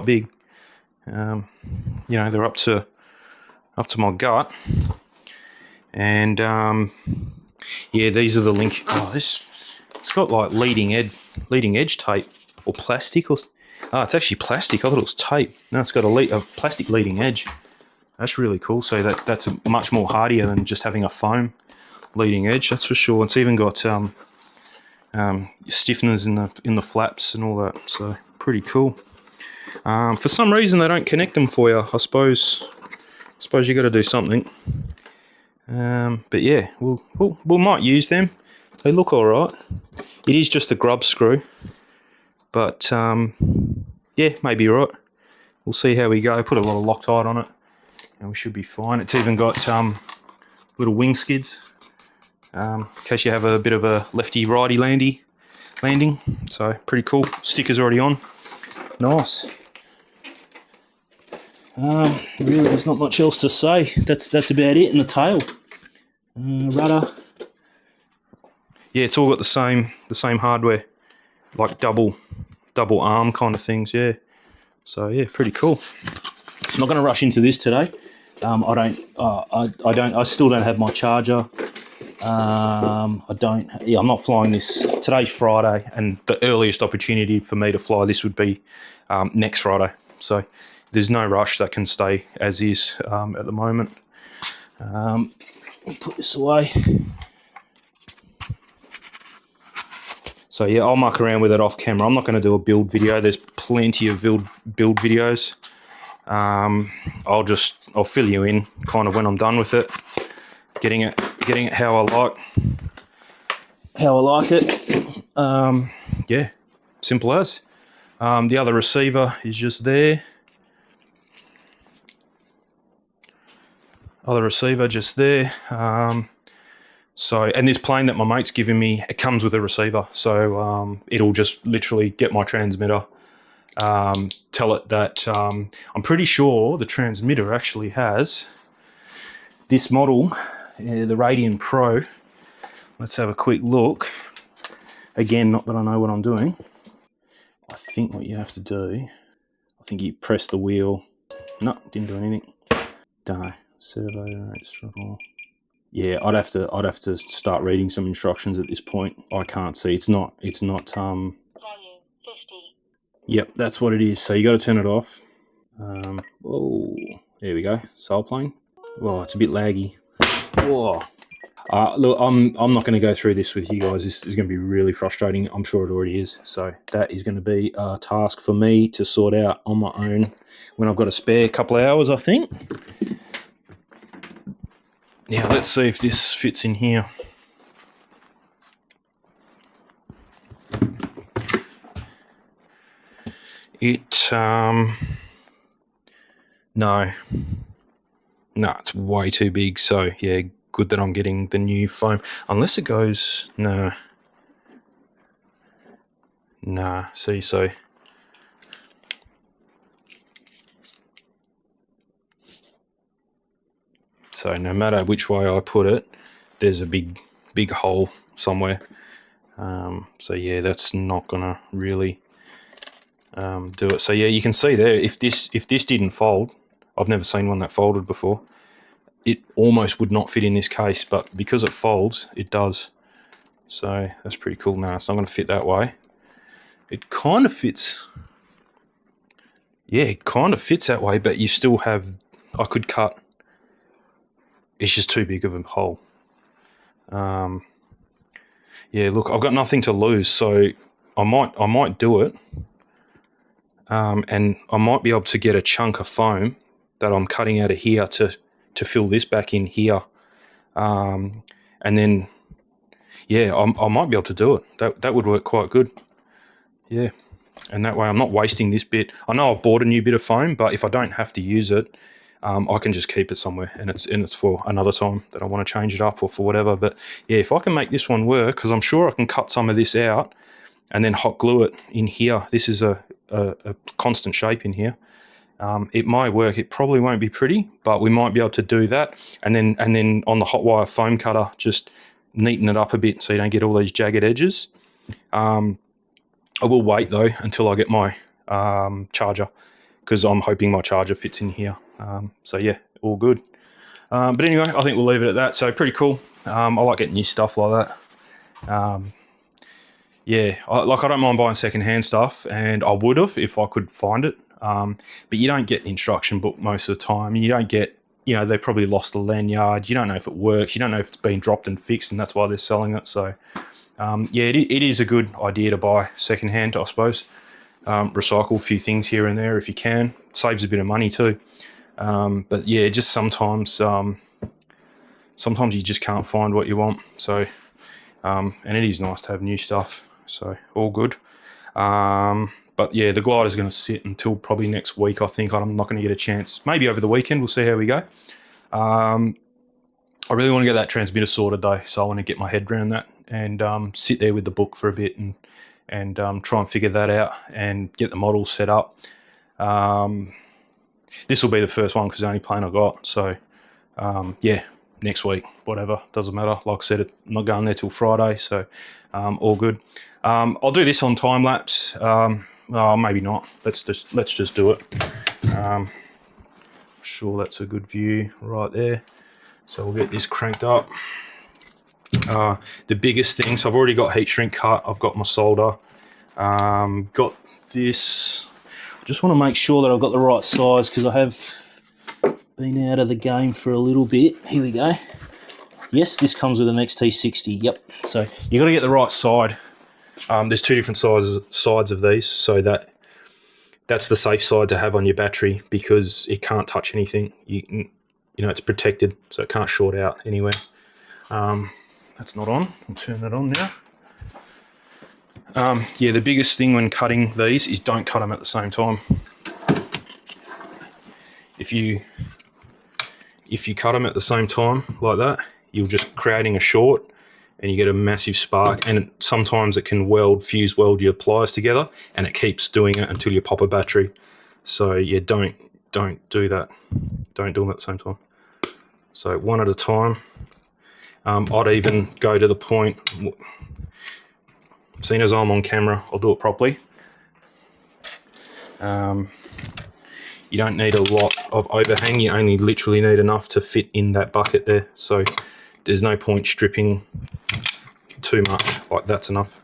big. You know, they're up to my gut, and yeah, these are the link. Oh, it's got like leading edge tape or plastic or. Oh, it's actually plastic. I thought it was tape. No, it's got a plastic leading edge. That's really cool. So that's much more hardier than just having a foam leading edge. That's for sure. It's even got stiffeners in the flaps and all that. So pretty cool. For some reason they don't connect them for you. I suppose you got to do something. But yeah, we might use them. They look all right. It is just a grub screw. But, yeah, maybe right. We'll see how we go. Put a lot of Loctite on it, and we should be fine. It's even got little wing skids, in case you have a bit of a lefty-righty landing. So, pretty cool. Sticker's already on. Nice. Really, there's not much else to say. That's about it in the tail. Rudder. Yeah, it's all got the same hardware. Like double arm kind of things, yeah. So yeah, pretty cool. I'm not going to rush into this today. I still don't have my charger. I'm not flying this. Today's Friday, and the earliest opportunity for me to fly this would be next Friday. So there's no rush. That can stay as is at the moment. I'll put this away. So yeah, I'll muck around with it off camera. I'm not going to do a build video. There's plenty of build videos. I'll fill you in kind of when I'm done with it. Getting it how I like it. Yeah, simple as. The other receiver is just there. Other receiver just there. So, and this plane that my mate's given me, it comes with a receiver. So it'll just literally get my transmitter, tell it that I'm pretty sure the transmitter actually has this model, the Radian Pro. Let's have a quick look. Again, not that I know what I'm doing. I think what you have to do, I think you press the wheel. No, didn't do anything. Don't know. Servo, throttle. Yeah, I'd have to start reading some instructions at this point. I can't see. It's not. Volume 50. Yep, that's what it is. So you got to turn it off. Oh, there we go. Sail plane. Well, it's a bit laggy. Whoa. Look, I'm not going to go through this with you guys. This is going to be really frustrating. I'm sure it already is. So that is going to be a task for me to sort out on my own when I've got a spare couple of hours, I think. Now, let's see if this fits in here. No, it's way too big. So, yeah, good that I'm getting the new foam. Unless it goes, nah, see, so. So no matter which way I put it, there's a big hole somewhere. So yeah, that's not gonna really do it. So yeah, you can see there, if this didn't fold, I've never seen one that folded before. it almost would not fit in this case, but because it folds, it does. So that's pretty cool. Now it's not going to fit that way. It kind of fits. Yeah, it kind of fits that way, but you still have, I could cut. It's just too big of a hole. Yeah, look, I've got nothing to lose, so I might do it. And I might be able to get a chunk of foam that I'm cutting out of here to fill this back in here. And then, yeah, I might be able to do it. That would work quite good. Yeah, and that way I'm not wasting this bit. I know I've bought a new bit of foam, but if I don't have to use it, I can just keep it somewhere, and it's for another time that I want to change it up or for whatever. But yeah, if I can make this one work, because I'm sure I can cut some of this out and then hot glue it in here. This is a constant shape in here. It might work. It probably won't be pretty, but we might be able to do that. And then on the hot wire foam cutter, just neaten it up a bit so you don't get all these jagged edges. I will wait though until I get my charger, because I'm hoping my charger fits in here. So yeah, all good. But anyway, I think we'll leave it at that. So pretty cool. I like getting new stuff like that. Yeah, I don't mind buying secondhand stuff, and I would have if I could find it. But you don't get the instruction book most of the time. You don't get, they probably lost the lanyard. You don't know if it works. You don't know if it's been dropped and fixed, and that's why they're selling it. So yeah, it is a good idea to buy secondhand, I suppose. Recycle a few things here and there if you can. Saves a bit of money too. But yeah, just sometimes you just can't find what you want. So, and it is nice to have new stuff. So all good. But yeah, the glider's going to sit until probably next week. I think I'm not going to get a chance. Maybe over the weekend. We'll see how we go. I really want to get that transmitter sorted though, so I want to get my head around that and sit there with the book for a bit and try and figure that out and get the model set up. This will be the first one because it's the only plane I got. So yeah, next week, whatever, doesn't matter. Like I said, I'm not going there till Friday, so all good. I'll do this on time lapse. Maybe not. Let's just do it. Sure, that's a good view right there. So we'll get this cranked up. The biggest thing, so I've already got heat shrink cut. I've got my solder. Got this. I just want to make sure that I've got the right size because I have been out of the game for a little bit. Here we go. Yes, this comes with an XT60. Yep. So you got to get the right side. There's two different sides of these, so that's the safe side to have on your battery because it can't touch anything. You know it's protected, so it can't short out anywhere. That's not on. I'll turn that on now. Yeah, the biggest thing when cutting these is don't cut them at the same time. If you cut them at the same time like that, you're just creating a short and you get a massive spark, and sometimes it can fuse weld your pliers together, and it keeps doing it until you pop a battery. So yeah, don't do that. Don't do them at the same time. So one at a time. I'd even go to the point, seeing as I'm on camera, I'll do it properly. You don't need a lot of overhang, you only literally need enough to fit in that bucket there. So there's no point stripping too much, like that's enough.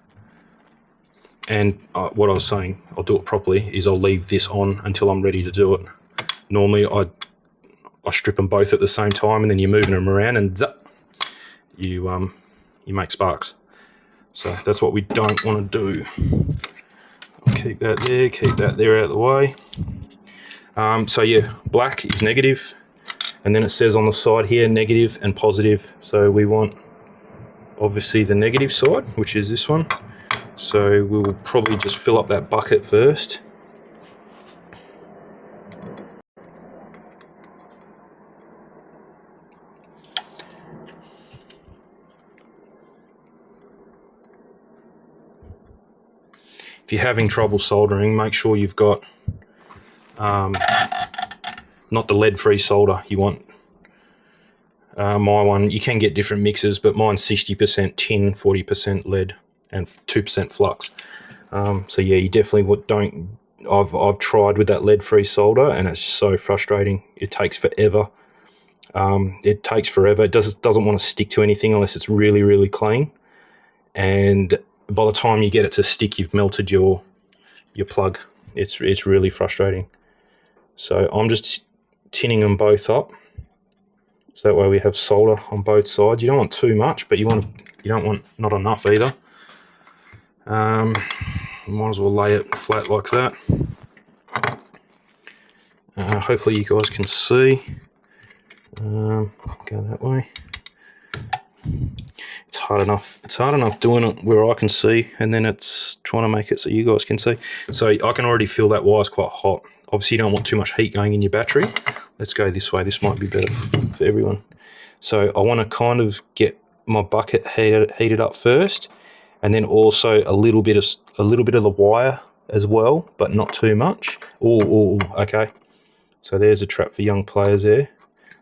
And what I was saying, I'll do it properly, is I'll leave this on until I'm ready to do it. Normally I strip them both at the same time, and then you're moving them around and zap, you make sparks. So that's what we don't want to do. I'll keep that there out of the way. So yeah, black is negative, and then it says on the side here negative and positive. So we want obviously the negative side, which is this one. So we'll probably just fill up that bucket first. If you're having trouble soldering, make sure you've got not the lead-free solder. You want my one. You can get different mixes, but mine's 60% tin, 40% lead, and 2% flux. So yeah, you definitely don't. I've tried with that lead-free solder, and it's so frustrating. It takes forever. It takes forever. It doesn't want to stick to anything unless it's really, really clean. And by the time you get it to stick, you've melted your plug. It's really frustrating. So I'm just tinning them both up, so that way we have solder on both sides. You don't want too much, but you don't want not enough either. You might as well lay it flat like that. Hopefully you guys can see. Go that way. It's hard enough doing it where I can see, and then it's trying to make it so you guys can see. So I can already feel that wire's quite hot. Obviously you don't want too much heat going in your battery. Let's go this way. This might be better for everyone. So I want to kind of get my bucket heated up first, and then also a little bit of the wire as well, but not too much. Oh, okay. So there's a trap for young players there.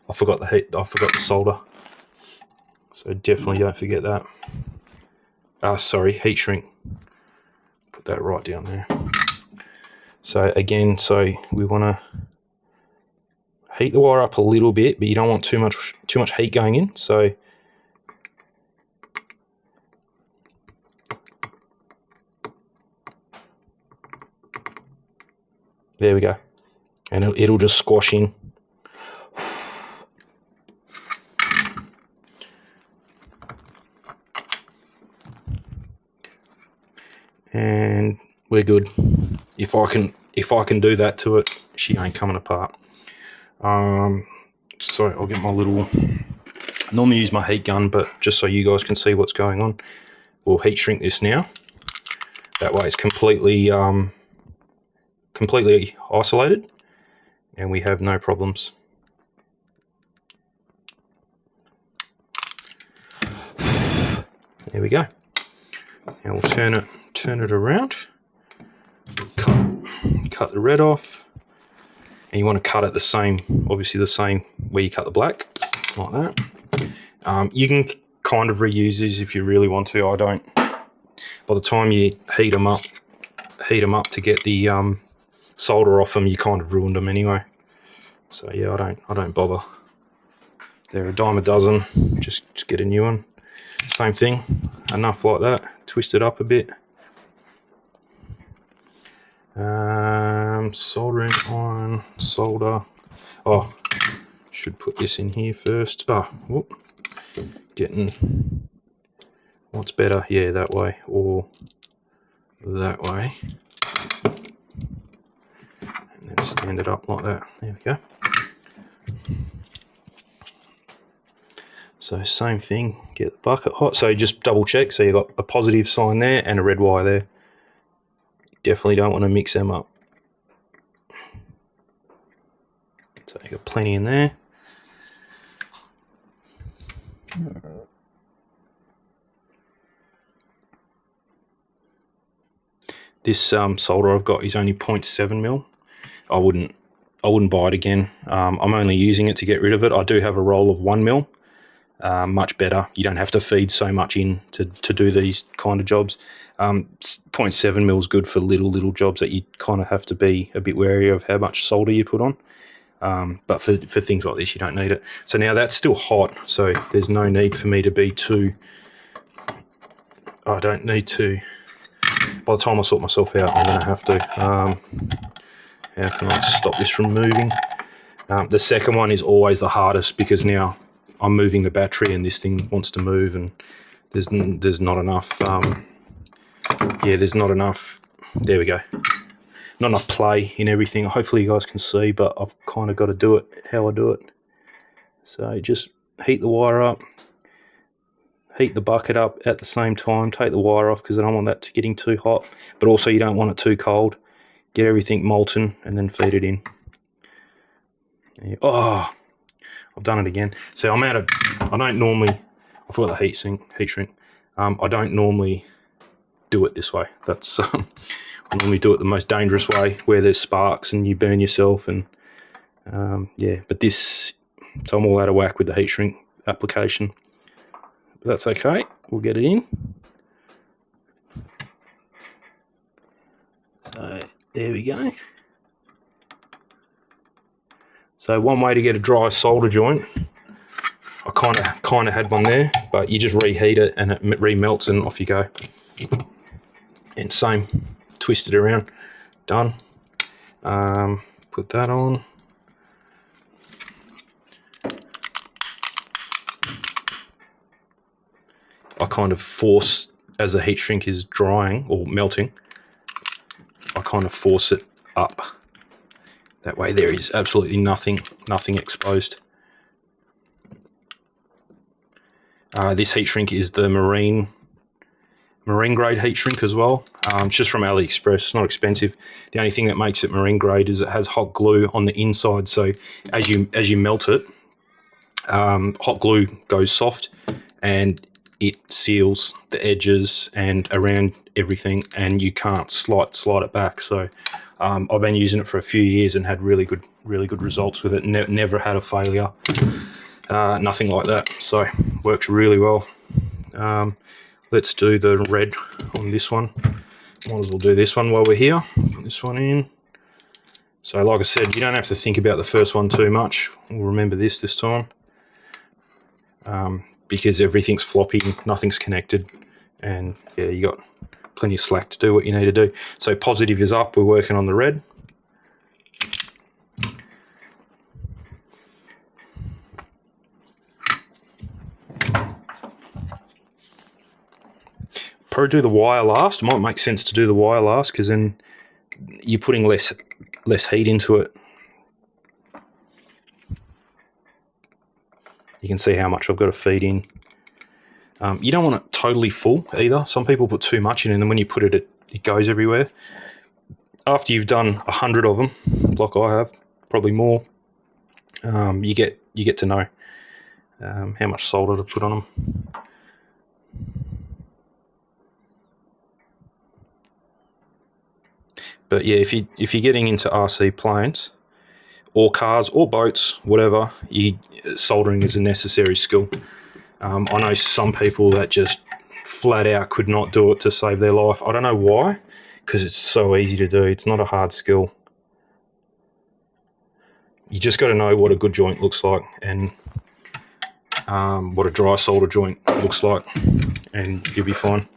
I forgot the heat. I forgot the solder. So definitely don't forget that. Sorry, heat shrink. Put that right down there. So again, we want to heat the wire up a little bit, but you don't want too much heat going in. So there we go, and it'll just squash in. And we're good. If I can do that to it, she ain't coming apart. So I'll get my little. Normally use my heat gun, but just so you guys can see what's going on, we'll heat shrink this now. That way it's completely isolated, and we have no problems. There we go. Now we'll turn it around. Cut the red off, and you want to cut it obviously the same where you cut the black, like that. You can kind of reuse these if you really want to. I don't. By the time you heat them up to get the solder off them, you kind of ruined them anyway. So yeah, I don't bother. They're a dime a dozen. Just get a new one. Same thing. Enough like that. Twist it up a bit. Soldering iron, solder. Oh, should put this in here first. Oh, whoop. Getting what's better? Yeah, that way or that way. And then stand it up like that. There we go. So same thing, get the bucket hot. So just double check. So you've got a positive sign there and a red wire there. Definitely don't want to mix them up. So you got plenty in there. This solder I've got is only 0.7 mil. I wouldn't buy it again. I'm only using it to get rid of it. I do have a roll of 1 mil. Much better. You don't have to feed so much in to do these kind of jobs. 0.7 mil is good for little jobs that you kind of have to be a bit wary of how much solder you put on. But for things like this, you don't need it. So now that's still hot, so there's no need for me to be too. I don't need to. By the time I sort myself out, I'm going to have to. How can I stop this from moving? The second one is always the hardest because now I'm moving the battery and this thing wants to move, and there's not enough. There's not enough. There we go. Not enough play in everything. Hopefully you guys can see, but I've kind of got to do it how I do it. So just heat the wire up, heat the bucket up at the same time, take the wire off because I don't want that getting too hot, but also you don't want it too cold. Get everything molten and then feed it in. Oh, I've done it again. So I don't normally, I forgot the heat shrink. I don't normally do it this way. That's I normally do it the most dangerous way, where there's sparks and you burn yourself, and but this, so I'm all out of whack with the heat shrink application. But that's okay, we'll get it in. So there we go. So one way to get a dry solder joint I kind of had one there, but you just reheat it and it remelts and off you go. And same, twist it around, done. Put that on. I kind of force, as the heat shrink is drying or melting, I kind of force it up. That way there is absolutely nothing exposed. This heat shrink is the marine grade heat shrink as well. It's just from AliExpress. It's not expensive. The only thing that makes it marine grade is it has hot glue on the inside. So as you melt it, hot glue goes soft and it seals the edges and around everything, and you can't slide it back. So I've been using it for a few years and had really good results with it. Never had a failure. Nothing like that. So works really well. Let's do the red on this one. Might as well do this one while we're here. Put this one in. So like I said, you don't have to think about the first one too much. We'll remember this time. Because everything's floppy, nothing's connected, and yeah, you got plenty of slack to do what you need to do. So positive is up, we're working on the red. Probably do the wire last. It might make sense to do the wire last because then you're putting less heat into it. You can see how much I've got to feed in. You don't want it totally full either. Some people put too much in, and then when you put it, it goes everywhere. After you've done 100 of them, like I have, probably more, you get to know how much solder to put on them. But yeah, if you're getting into RC planes or cars or boats, whatever, soldering is a necessary skill. I know some people that just flat out could not do it to save their life. I don't know why, because it's so easy to do. It's not a hard skill. You just got to know what a good joint looks like and what a dry solder joint looks like, and you'll be fine.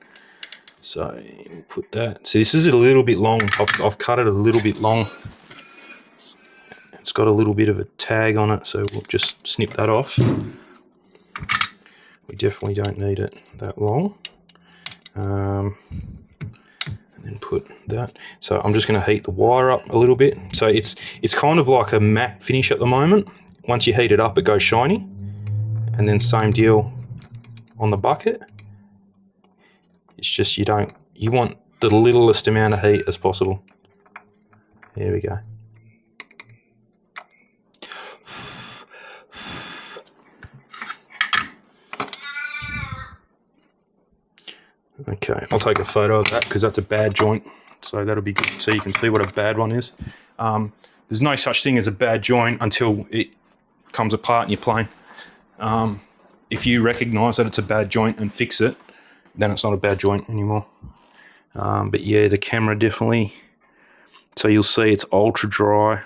So we'll put that. So this is a little bit long. I've cut it a little bit long. It's got a little bit of a tag on it, so we'll just snip that off. We definitely don't need it that long. And then put that. So I'm just going to heat the wire up a little bit. So it's kind of like a matte finish at the moment. Once you heat it up, it goes shiny. And then same deal on the bucket. It's just you want the littlest amount of heat as possible. There we go. Okay, I'll take a photo of that because that's a bad joint. So that'll be good so you can see what a bad one is. There's no such thing as a bad joint until it comes apart in your plane. If you recognise that it's a bad joint and fix it, then it's not a bad joint anymore. But yeah, the camera definitely, so you'll see it's ultra dry.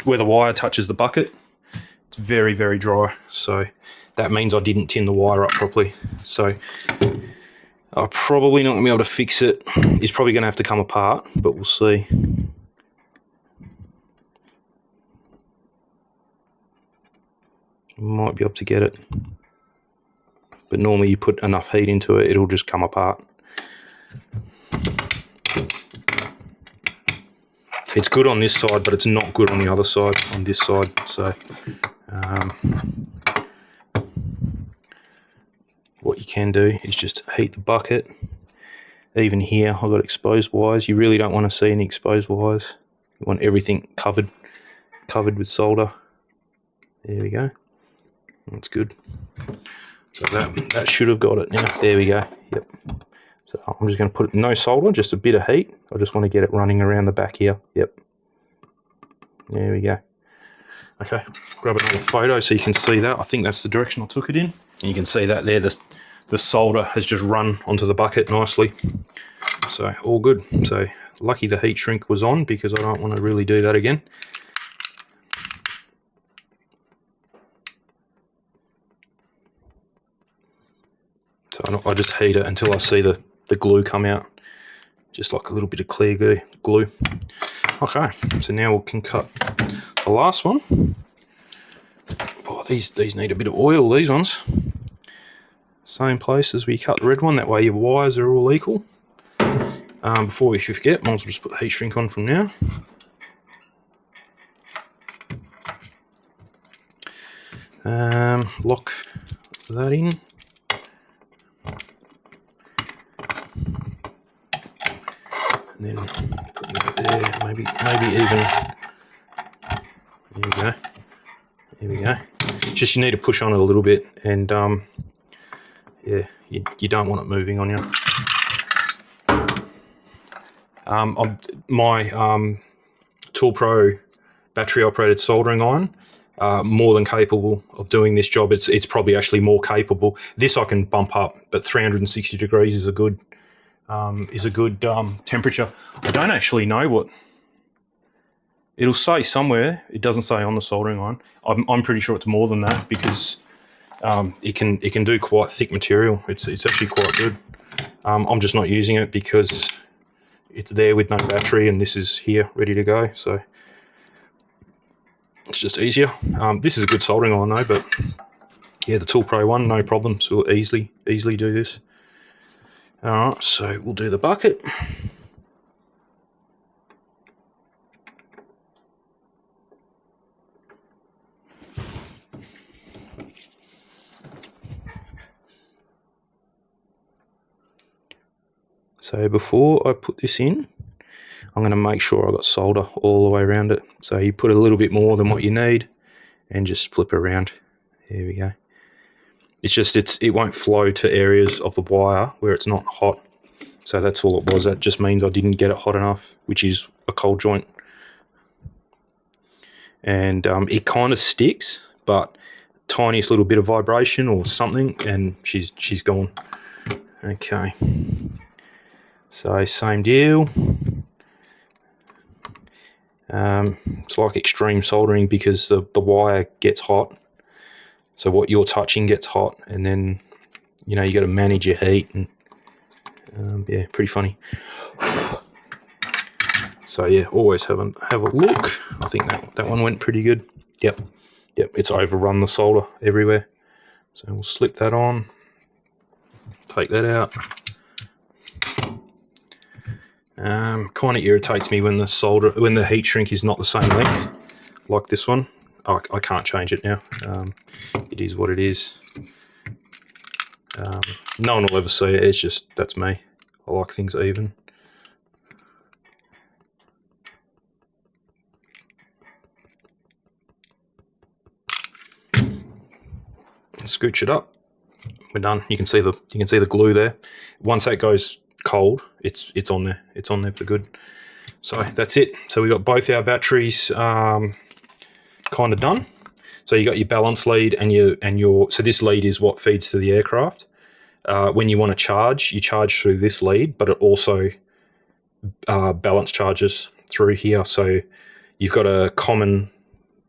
Where the wire touches the bucket, it's very, very dry. So that means I didn't tin the wire up properly. So I'm probably not going to be able to fix it. It's probably going to have to come apart, but we'll see. Might be able to get it, but normally you put enough heat into it, it'll just come apart. It's good on this side, but it's not good on the other side, on this side. So what you can do is just heat the bucket. Even here I've got exposed wires. You really don't want to see any exposed wires. You want everything covered with solder. There we go. That's good. So that should have got it now. There we go. Yep. So I'm just going to put no solder, just a bit of heat. I just want to get it running around the back here. Yep. There we go. Okay, grab another photo so you can see that. I think that's the direction I took it in. And you can see that there, the solder has just run onto the bucket nicely. So all good. So lucky the heat shrink was on because I don't want to really do that again. and I just heat it until I see the glue come out, just like a little bit of clear glue. Okay, so now we can cut the last one. Oh, these need a bit of oil, these ones. Same place as we cut the red one, that way your wires are all equal. Before we forget, might as well just put the heat shrink on from now. Lock that in. And then put that there, maybe even. There we go. There we go. Just you need to push on it a little bit, and yeah, you don't want it moving on you. My Tool Pro battery operated soldering iron, more than capable of doing this job. It's probably actually more capable. This I can bump up, but 360 degrees is a good temperature. I don't actually know what it'll say somewhere. It doesn't say on the soldering iron. I'm pretty sure it's more than that, because it can do quite thick material. It's actually quite good. I'm just not using it because it's there with no battery, and this is here ready to go, so it's just easier. This is a good soldering iron though, but yeah, the Tool Pro one, no problem. So we'll easily do this. Alright, so we'll do the bucket. So before I put this in, I'm going to make sure I've got solder all the way around it. So you put a little bit more than what you need and just flip it around. There we go. It's just, it won't flow to areas of the wire where it's not hot. So that's all it was. That just means I didn't get it hot enough, which is a cold joint. And it kind of sticks, but tiniest little bit of vibration or something, and she's gone. Okay. So same deal. It's like extreme soldering because the wire gets hot. So what you're touching gets hot, and then you got to manage your heat, and yeah, pretty funny. So yeah, always have a look. I think that one went pretty good. Yep, it's overrun the solder everywhere. So we'll slip that on. Take that out. Kind of irritates me when the heat shrink is not the same length, like this one. I can't change it now. It is what it is. No one will ever see it. It's just, that's me. I like things even. Scooch it up. We're done. You can see the glue there. Once that goes cold, it's on there. It's on there for good. So that's it. So we got both our batteries kind of done. So you got your balance lead and your so this lead is what feeds to the aircraft. When you want to charge, you charge through this lead, but it also balance charges through here. So you've got a common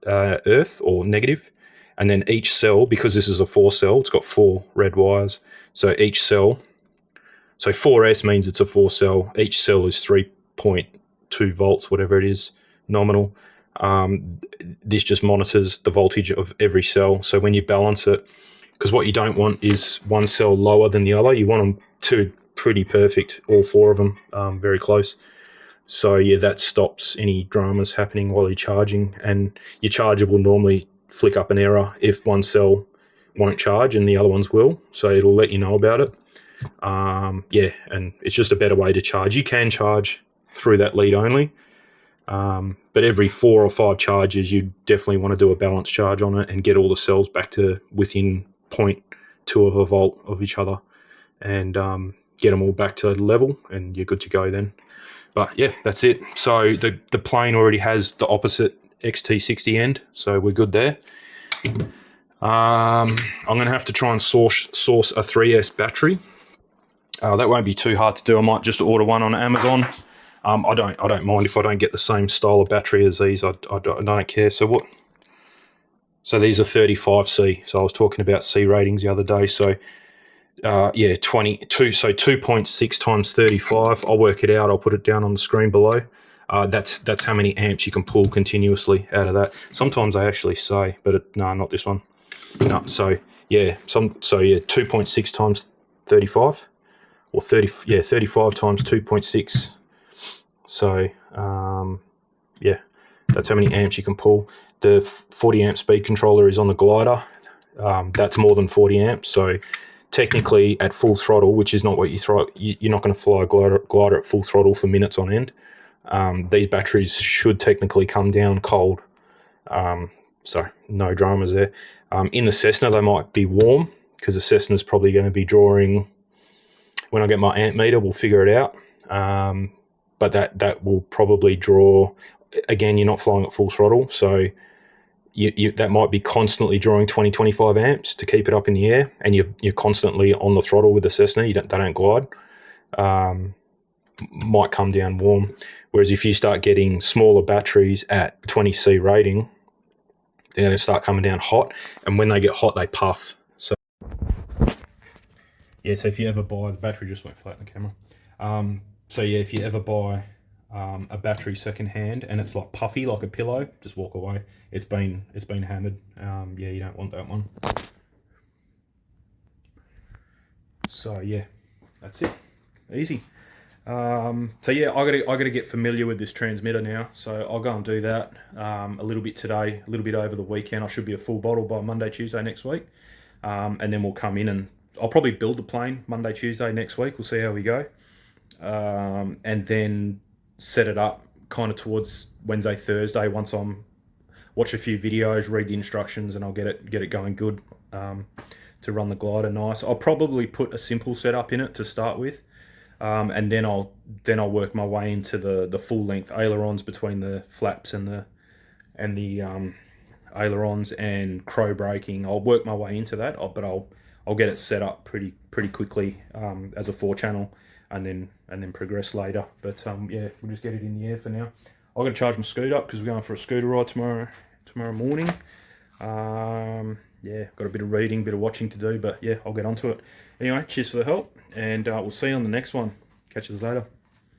earth or negative, and then each cell, because this is a 4-cell, it's got 4 red wires. So each cell, so 4S means it's a 4-cell. Each cell is 3.2 volts, whatever it is, nominal. This just monitors the voltage of every cell. So when you balance it, because what you don't want is one cell lower than the other. You want them to pretty perfect, all 4 of them, very close. So yeah, that stops any dramas happening while you're charging. And your charger will normally flick up an error if one cell won't charge and the other ones will. So it'll let you know about it. Yeah, and it's just a better way to charge. You can charge through that lead only. But every 4 or 5 charges, you definitely want to do a balance charge on it and get all the cells back to within 0.2 of a volt of each other, and get them all back to level, and you're good to go then. But yeah, that's it. So the plane already has the opposite XT60 end, so we're good there. I'm going to have to try and source a 3S battery. That won't be too hard to do. I might just order one on Amazon. I don't mind if I don't get the same style of battery as these. I don't care. So these are 35C. So I was talking about C ratings the other day. So Yeah, 22. So 2.6 times 35. I'll work it out. I'll put it down on the screen below. That's how many amps you can pull continuously out of that. Sometimes I actually say, but no, not this one. No, so yeah, 2.6 times 35, or 35 times 2.6. So yeah, that's how many amps you can pull. The 40 amp speed controller is on the glider. That's more than 40 amps. So technically, at full throttle, which is not what you're not going to fly a glider at full throttle for minutes on end. These batteries should technically come down cold. So no dramas there. In the Cessna, they might be warm because the Cessna's probably going to be drawing. When I get my amp meter, we'll figure it out. But that will probably draw. Again, you're not flying at full throttle, so that might be constantly drawing 20-25 amps to keep it up in the air, and you're constantly on the throttle with the Cessna. They don't glide. Might come down warm. Whereas if you start getting smaller batteries at 20C rating, they're going to start coming down hot, and when they get hot, they puff. So yeah, so if you ever buy, the battery just went flat in the camera. So yeah, if you ever buy a battery secondhand and it's like puffy like a pillow, just walk away. It's been hammered. Yeah, you don't want that one. So yeah, that's it. Easy. So yeah, I gotta get familiar with this transmitter now. So I'll go and do that a little bit today, a little bit over the weekend. I should be a full bottle by Monday, Tuesday next week, and then we'll come in and I'll probably build the plane Monday, Tuesday next week. We'll see how we go, and then set it up kind of towards Wednesday, Thursday. Once I'm watch a few videos, read the instructions, and I'll get it going good to run the glider nice. I'll probably put a simple setup in it to start with, and then I'll work my way into the full length ailerons between the flaps and the ailerons and crow braking. I'll work my way into that, but I'll get it set up pretty quickly as a 4-channel. And then progress later. But yeah, we'll just get it in the air for now. I'm gonna charge my scooter up because we're going for a scooter ride tomorrow morning. Yeah, got a bit of reading, bit of watching to do, but yeah, I'll get onto it. Anyway, cheers for the help, and we'll see you on the next one. Catch you later.